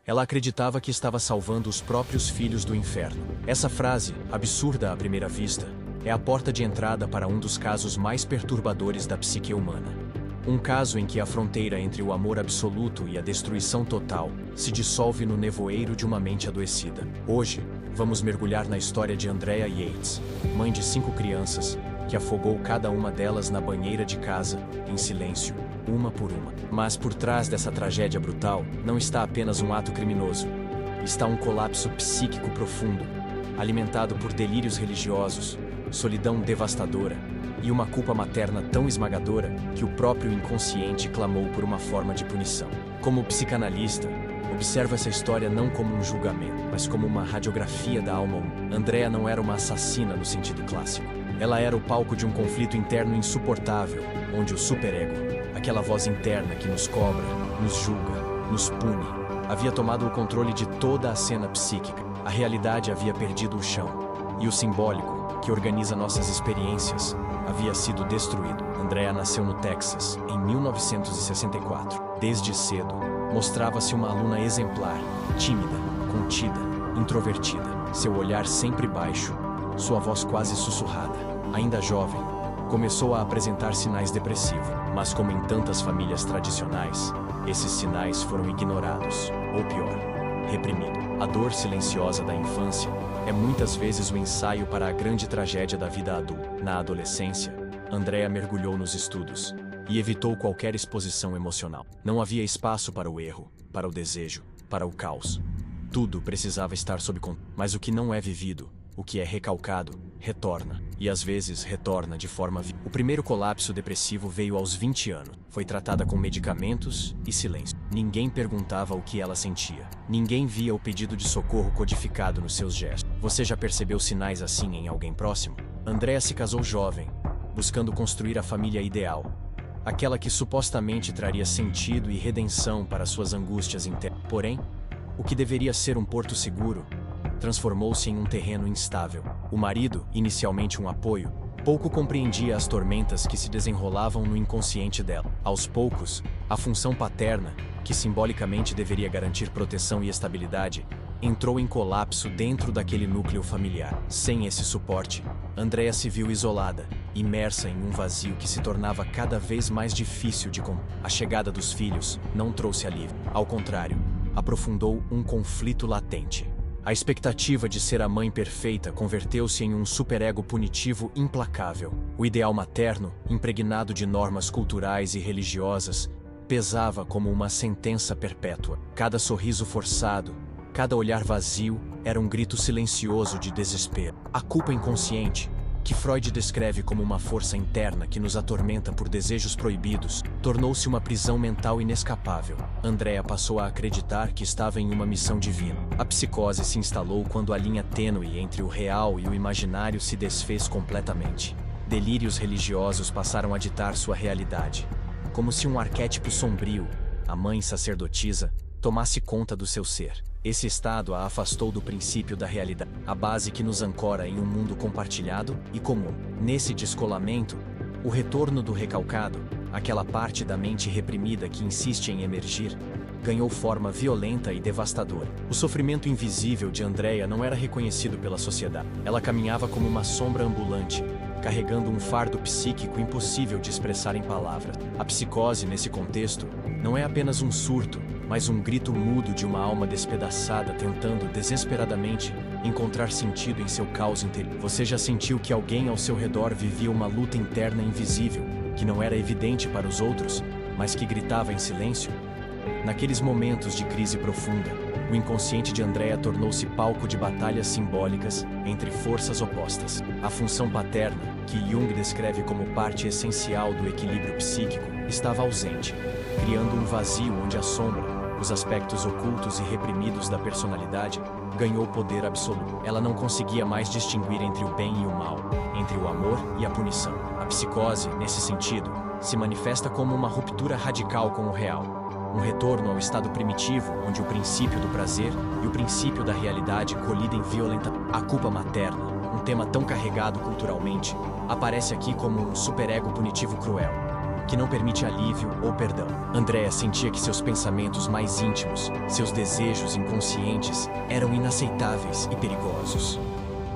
Ela acreditava que estava salvando os próprios filhos do inferno. Essa frase, absurda à primeira vista, é a porta de entrada para um dos casos mais perturbadores da psique humana. Um caso em que a fronteira entre o amor absoluto e a destruição total se dissolve no nevoeiro de uma mente adoecida. Hoje, vamos mergulhar na história de Andrea Yates, mãe de 5 crianças, que afogou cada uma delas na banheira de casa, em silêncio, uma por uma. Mas por trás dessa tragédia brutal, não está apenas um ato criminoso. Está um colapso psíquico profundo, alimentado por delírios religiosos, solidão devastadora e uma culpa materna tão esmagadora que o próprio inconsciente clamou por uma forma de punição. Como psicanalista, observo essa história não como um julgamento, mas como uma radiografia da alma humana. Andrea não era uma assassina no sentido clássico. Ela era o palco de um conflito interno insuportável, onde o superego, aquela voz interna que nos cobra, nos julga, nos pune, havia tomado o controle de toda a cena psíquica. A realidade havia perdido o chão, e o simbólico, que organiza nossas experiências, havia sido destruído. Andrea nasceu no Texas, em 1964. Desde cedo, mostrava-se uma aluna exemplar, tímida, contida, introvertida, seu olhar sempre baixo, sua voz quase sussurrada. Ainda jovem, começou a apresentar sinais depressivos, mas como em tantas famílias tradicionais, esses sinais foram ignorados, ou pior, reprimidos. A dor silenciosa da infância é muitas vezes o ensaio para a grande tragédia da vida adulta. Na adolescência, Andrea mergulhou nos estudos e evitou qualquer exposição emocional. Não havia espaço para o erro, para o desejo, para o caos. Tudo precisava estar sob controle. Mas o que não é vivido, o que é recalcado, retorna. E às vezes retorna de forma O primeiro colapso depressivo veio aos 20 anos. Foi tratada com medicamentos e silêncio. Ninguém perguntava o que ela sentia. Ninguém via o pedido de socorro codificado nos seus gestos. Você já percebeu sinais assim em alguém próximo? Andrea se casou jovem, buscando construir a família ideal. Aquela que supostamente traria sentido e redenção para suas angústias internas. Porém, o que deveria ser um porto seguro transformou-se em um terreno instável. O marido, inicialmente um apoio, pouco compreendia as tormentas que se desenrolavam no inconsciente dela. Aos poucos, a função paterna, que simbolicamente deveria garantir proteção e estabilidade, entrou em colapso dentro daquele núcleo familiar. Sem esse suporte, Andrea se viu isolada, imersa em um vazio que se tornava cada vez mais difícil de conter. A chegada dos filhos não trouxe alívio. Ao contrário, aprofundou um conflito latente. A expectativa de ser a mãe perfeita converteu-se em um superego punitivo implacável. O ideal materno, impregnado de normas culturais e religiosas, pesava como uma sentença perpétua. Cada sorriso forçado, cada olhar vazio, era um grito silencioso de desespero. A culpa inconsciente, que Freud descreve como uma força interna que nos atormenta por desejos proibidos, tornou-se uma prisão mental inescapável. Andrea passou a acreditar que estava em uma missão divina. A psicose se instalou quando a linha tênue entre o real e o imaginário se desfez completamente. Delírios religiosos passaram a ditar sua realidade, como se um arquétipo sombrio, a mãe sacerdotisa, tomasse conta do seu ser. Esse estado a afastou do princípio da realidade, a base que nos ancora em um mundo compartilhado e comum. Nesse descolamento, o retorno do recalcado, aquela parte da mente reprimida que insiste em emergir, ganhou forma violenta e devastadora. O sofrimento invisível de Andrea não era reconhecido pela sociedade. Ela caminhava como uma sombra ambulante, carregando um fardo psíquico impossível de expressar em palavras. A psicose, nesse contexto, não é apenas um surto, mas um grito mudo de uma alma despedaçada tentando desesperadamente encontrar sentido em seu caos interior. Você já sentiu que alguém ao seu redor vivia uma luta interna invisível, que não era evidente para os outros, mas que gritava em silêncio? Naqueles momentos de crise profunda, o inconsciente de Andrea tornou-se palco de batalhas simbólicas entre forças opostas. A função paterna, que Jung descreve como parte essencial do equilíbrio psíquico, estava ausente, criando um vazio onde a sombra, os aspectos ocultos e reprimidos da personalidade, ganhou poder absoluto. Ela não conseguia mais distinguir entre o bem e o mal, entre o amor e a punição. A psicose, nesse sentido, se manifesta como uma ruptura radical com o real. Um retorno ao estado primitivo, onde o princípio do prazer e o princípio da realidade colidem violentamente. A culpa materna, um tema tão carregado culturalmente, aparece aqui como um superego punitivo cruel. que não permite alívio ou perdão. Andrea sentia que seus pensamentos mais íntimos, seus desejos inconscientes, eram inaceitáveis e perigosos.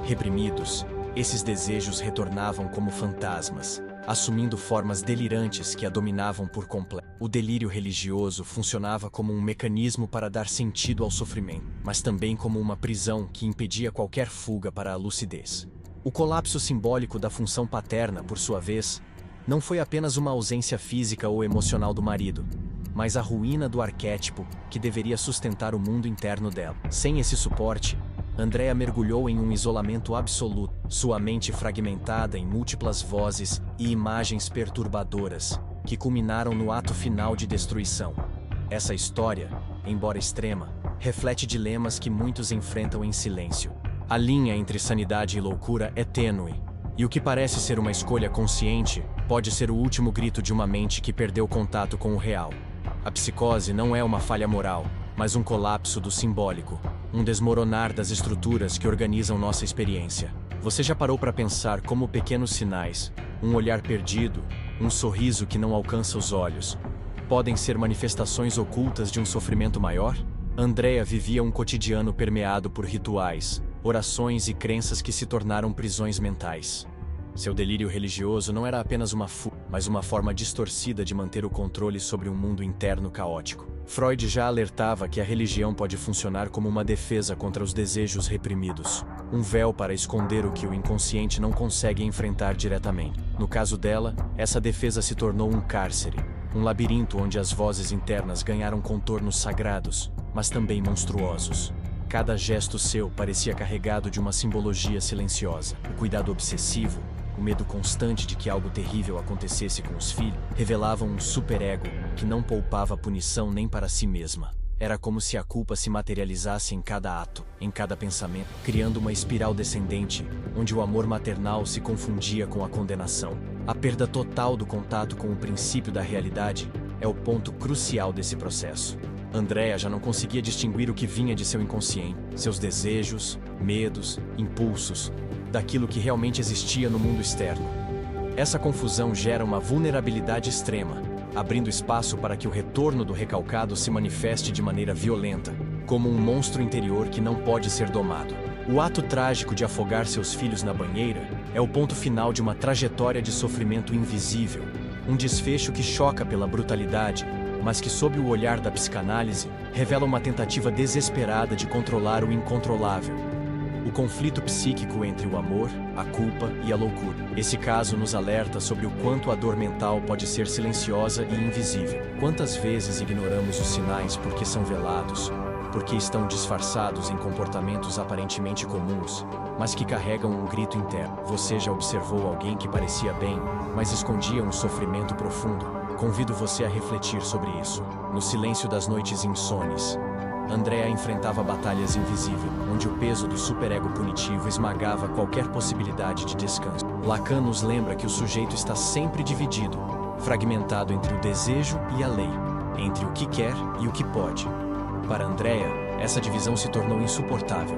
Reprimidos, esses desejos retornavam como fantasmas, assumindo formas delirantes que a dominavam por completo. O delírio religioso funcionava como um mecanismo para dar sentido ao sofrimento, mas também como uma prisão que impedia qualquer fuga para a lucidez. O colapso simbólico da função paterna, por sua vez, não foi apenas uma ausência física ou emocional do marido, mas a ruína do arquétipo que deveria sustentar o mundo interno dela. Sem esse suporte, Andrea mergulhou em um isolamento absoluto, sua mente fragmentada em múltiplas vozes e imagens perturbadoras, que culminaram no ato final de destruição. Essa história, embora extrema, reflete dilemas que muitos enfrentam em silêncio. A linha entre sanidade e loucura é tênue, e o que parece ser uma escolha consciente pode ser o último grito de uma mente que perdeu contato com o real. A psicose não é uma falha moral, mas um colapso do simbólico, um desmoronar das estruturas que organizam nossa experiência. Você já parou para pensar como pequenos sinais, um olhar perdido, um sorriso que não alcança os olhos, podem ser manifestações ocultas de um sofrimento maior? Andrea vivia um cotidiano permeado por rituais, orações e crenças que se tornaram prisões mentais. Seu delírio religioso não era apenas uma fuga, mas uma forma distorcida de manter o controle sobre um mundo interno caótico. Freud já alertava que a religião pode funcionar como uma defesa contra os desejos reprimidos, um véu para esconder o que o inconsciente não consegue enfrentar diretamente. No caso dela, essa defesa se tornou um cárcere, um labirinto onde as vozes internas ganharam contornos sagrados, mas também monstruosos. Cada gesto seu parecia carregado de uma simbologia silenciosa. O cuidado obsessivo, o medo constante de que algo terrível acontecesse com os filhos, revelavam um superego que não poupava punição nem para si mesma. Era como se a culpa se materializasse em cada ato, em cada pensamento, criando uma espiral descendente, onde o amor maternal se confundia com a condenação. A perda total do contato com o princípio da realidade é o ponto crucial desse processo. Andrea já não conseguia distinguir o que vinha de seu inconsciente, seus desejos, medos, impulsos, daquilo que realmente existia no mundo externo. Essa confusão gera uma vulnerabilidade extrema, abrindo espaço para que o retorno do recalcado se manifeste de maneira violenta, como um monstro interior que não pode ser domado. O ato trágico de afogar seus filhos na banheira é o ponto final de uma trajetória de sofrimento invisível, um desfecho que choca pela brutalidade, mas que, sob o olhar da psicanálise, revela uma tentativa desesperada de controlar o incontrolável. O conflito psíquico entre o amor, a culpa e a loucura. Esse caso nos alerta sobre o quanto a dor mental pode ser silenciosa e invisível. Quantas vezes ignoramos os sinais porque são velados, porque estão disfarçados em comportamentos aparentemente comuns, mas que carregam um grito interno. Você já observou alguém que parecia bem, mas escondia um sofrimento profundo? Convido você a refletir sobre isso. No silêncio das noites insones, Andrea enfrentava batalhas invisíveis, onde o peso do superego punitivo esmagava qualquer possibilidade de descanso. Lacan nos lembra que o sujeito está sempre dividido, fragmentado entre o desejo e a lei, entre o que quer e o que pode. Para Andrea, essa divisão se tornou insuportável.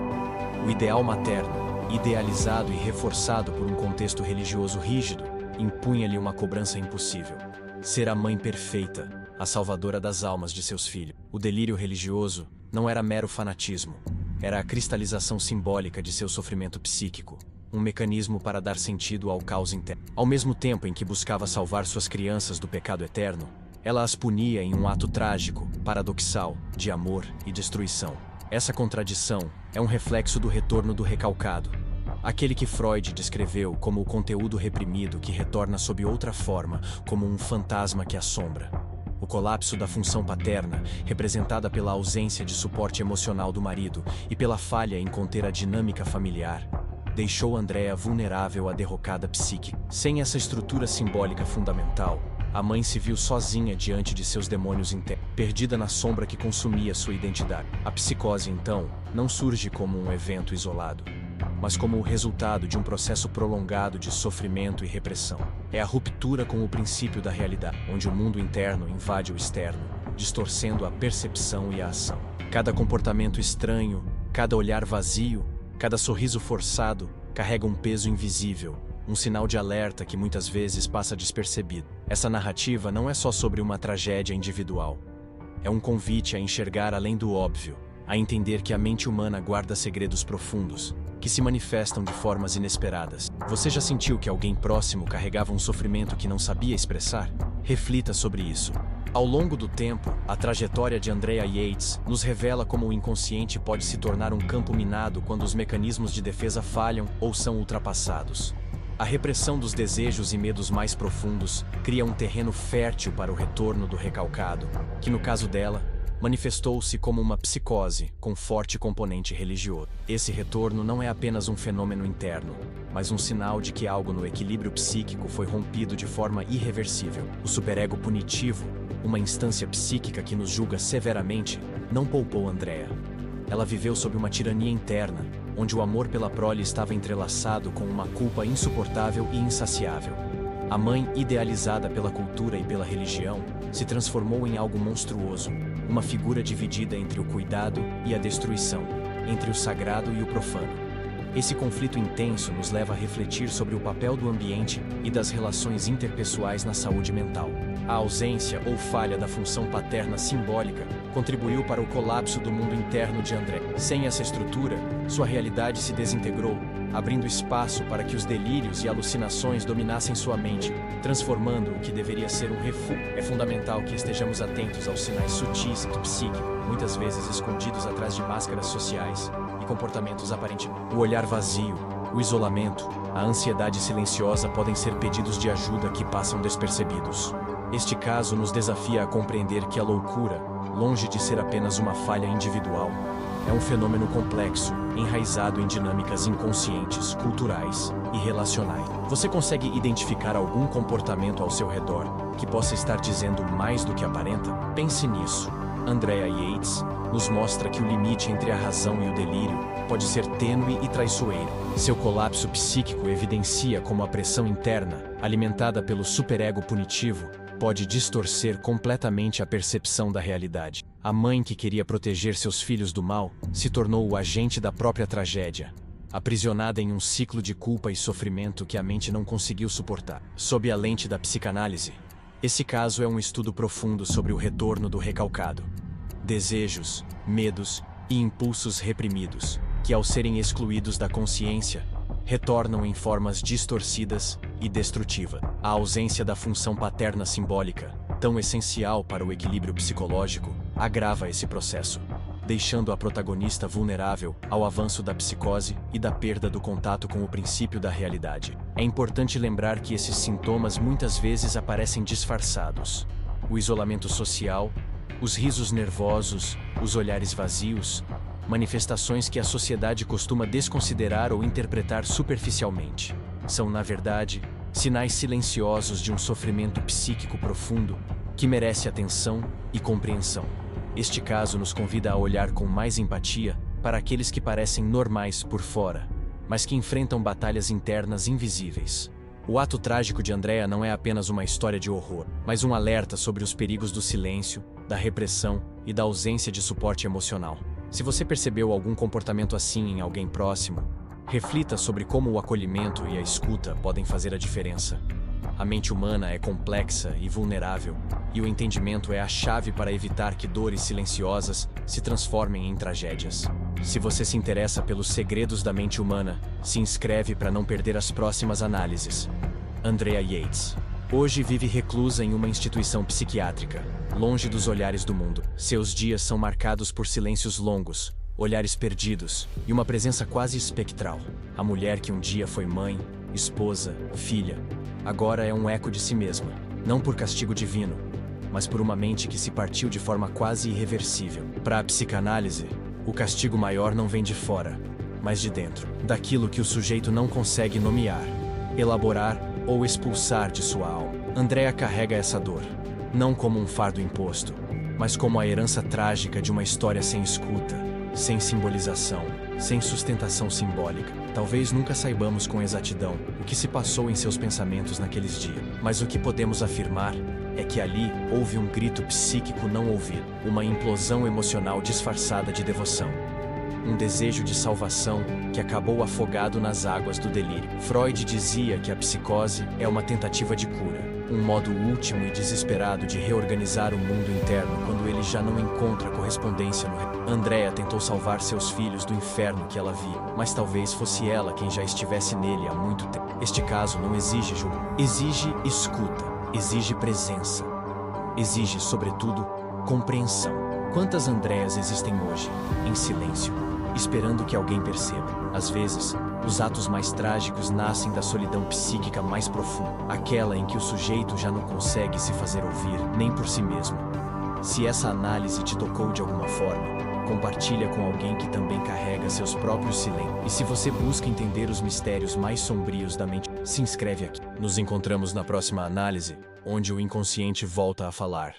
O ideal materno, idealizado e reforçado por um contexto religioso rígido, impunha-lhe uma cobrança impossível. Ser a mãe perfeita, a salvadora das almas de seus filhos. O delírio religioso não era mero fanatismo, era a cristalização simbólica de seu sofrimento psíquico, um mecanismo para dar sentido ao caos interno. Ao mesmo tempo em que buscava salvar suas crianças do pecado eterno, ela as punia em um ato trágico, paradoxal, de amor e destruição. Essa contradição é um reflexo do retorno do recalcado, aquele que Freud descreveu como o conteúdo reprimido que retorna sob outra forma, como um fantasma que assombra. O colapso da função paterna, representada pela ausência de suporte emocional do marido e pela falha em conter a dinâmica familiar, deixou Andrea vulnerável à derrocada psíquica. Sem essa estrutura simbólica fundamental, a mãe se viu sozinha diante de seus demônios internos, perdida na sombra que consumia sua identidade. A psicose, então, não surge como um evento isolado, mas como o resultado de um processo prolongado de sofrimento e repressão. É a ruptura com o princípio da realidade, onde o mundo interno invade o externo, distorcendo a percepção e a ação. Cada comportamento estranho, cada olhar vazio, cada sorriso forçado carrega um peso invisível, um sinal de alerta que muitas vezes passa despercebido. Essa narrativa não é só sobre uma tragédia individual. É um convite a enxergar além do óbvio, a entender que a mente humana guarda segredos profundos, que se manifestam de formas inesperadas. Você já sentiu que alguém próximo carregava um sofrimento que não sabia expressar? Reflita sobre isso. Ao longo do tempo, a trajetória de Andrea Yates nos revela como o inconsciente pode se tornar um campo minado quando os mecanismos de defesa falham ou são ultrapassados. A repressão dos desejos e medos mais profundos cria um terreno fértil para o retorno do recalcado, que no caso dela, manifestou-se como uma psicose com forte componente religioso. Esse retorno não é apenas um fenômeno interno, mas um sinal de que algo no equilíbrio psíquico foi rompido de forma irreversível. O superego punitivo, uma instância psíquica que nos julga severamente, não poupou Andrea. Ela viveu sob uma tirania interna, onde o amor pela prole estava entrelaçado com uma culpa insuportável e insaciável. A mãe, idealizada pela cultura e pela religião, se transformou em algo monstruoso, uma figura dividida entre o cuidado e a destruição, entre o sagrado e o profano. Esse conflito intenso nos leva a refletir sobre o papel do ambiente e das relações interpessoais na saúde mental. A ausência ou falha da função paterna simbólica contribuiu para o colapso do mundo interno de André. Sem essa estrutura, sua realidade se desintegrou, abrindo espaço para que os delírios e alucinações dominassem sua mente, transformando o que deveria ser um refúgio. É fundamental que estejamos atentos aos sinais sutis do psíquico, muitas vezes escondidos atrás de máscaras sociais e comportamentos aparentemente. O olhar vazio, o isolamento, a ansiedade silenciosa podem ser pedidos de ajuda que passam despercebidos. Este caso nos desafia a compreender que a loucura, longe de ser apenas uma falha individual, é um fenômeno complexo, enraizado em dinâmicas inconscientes, culturais e relacionais. Você consegue identificar algum comportamento ao seu redor que possa estar dizendo mais do que aparenta? Pense nisso. Andrea Yates nos mostra que o limite entre a razão e o delírio pode ser tênue e traiçoeiro. Seu colapso psíquico evidencia como a pressão interna, alimentada pelo superego punitivo, pode distorcer completamente a percepção da realidade. A mãe que queria proteger seus filhos do mal se tornou o agente da própria tragédia, aprisionada em um ciclo de culpa e sofrimento que a mente não conseguiu suportar. Sob a lente da psicanálise, esse caso é um estudo profundo sobre o retorno do recalcado. Desejos, medos e impulsos reprimidos, que ao serem excluídos da consciência, retornam em formas distorcidas e destrutivas. A ausência da função paterna simbólica, tão essencial para o equilíbrio psicológico, agrava esse processo, deixando a protagonista vulnerável ao avanço da psicose e da perda do contato com o princípio da realidade. É importante lembrar que esses sintomas muitas vezes aparecem disfarçados. O isolamento social, os risos nervosos, os olhares vazios, manifestações que a sociedade costuma desconsiderar ou interpretar superficialmente. São, na verdade, sinais silenciosos de um sofrimento psíquico profundo que merece atenção e compreensão. Este caso nos convida a olhar com mais empatia para aqueles que parecem normais por fora, mas que enfrentam batalhas internas invisíveis. O ato trágico de Andrea não é apenas uma história de horror, mas um alerta sobre os perigos do silêncio, da repressão e da ausência de suporte emocional. Se você percebeu algum comportamento assim em alguém próximo, reflita sobre como o acolhimento e a escuta podem fazer a diferença. A mente humana é complexa e vulnerável, e o entendimento é a chave para evitar que dores silenciosas se transformem em tragédias. Se você se interessa pelos segredos da mente humana, se inscreve para não perder as próximas análises. Andrea Yates hoje vive reclusa em uma instituição psiquiátrica, longe dos olhares do mundo. Seus dias são marcados por silêncios longos, olhares perdidos e uma presença quase espectral. A mulher que um dia foi mãe, esposa, filha, agora é um eco de si mesma, não por castigo divino, mas por uma mente que se partiu de forma quase irreversível. Para a psicanálise, o castigo maior não vem de fora, mas de dentro, daquilo que o sujeito não consegue nomear, elaborar ou expulsar de sua alma. Andrea carrega essa dor, não como um fardo imposto, mas como a herança trágica de uma história sem escuta, sem simbolização, sem sustentação simbólica. Talvez nunca saibamos com exatidão o que se passou em seus pensamentos naqueles dias, mas o que podemos afirmar é que ali houve um grito psíquico não ouvido, uma implosão emocional disfarçada de devoção. um desejo de salvação que acabou afogado nas águas do delírio. Freud dizia que a psicose é uma tentativa de cura, um modo último e desesperado de reorganizar o mundo interno quando ele já não encontra correspondência no Andrea tentou salvar seus filhos do inferno que ela via, mas talvez fosse ela quem já estivesse nele há muito tempo. Este caso não exige julgamento, exige escuta, exige presença, exige, sobretudo, compreensão. Quantas Andreas existem hoje, em silêncio, esperando que alguém perceba? Às vezes, os atos mais trágicos nascem da solidão psíquica mais profunda, aquela em que o sujeito já não consegue se fazer ouvir, nem por si mesmo. Se essa análise te tocou de alguma forma, compartilha com alguém que também carrega seus próprios silêncios. E se você busca entender os mistérios mais sombrios da mente, se inscreve aqui. Nos encontramos na próxima análise, onde o inconsciente volta a falar.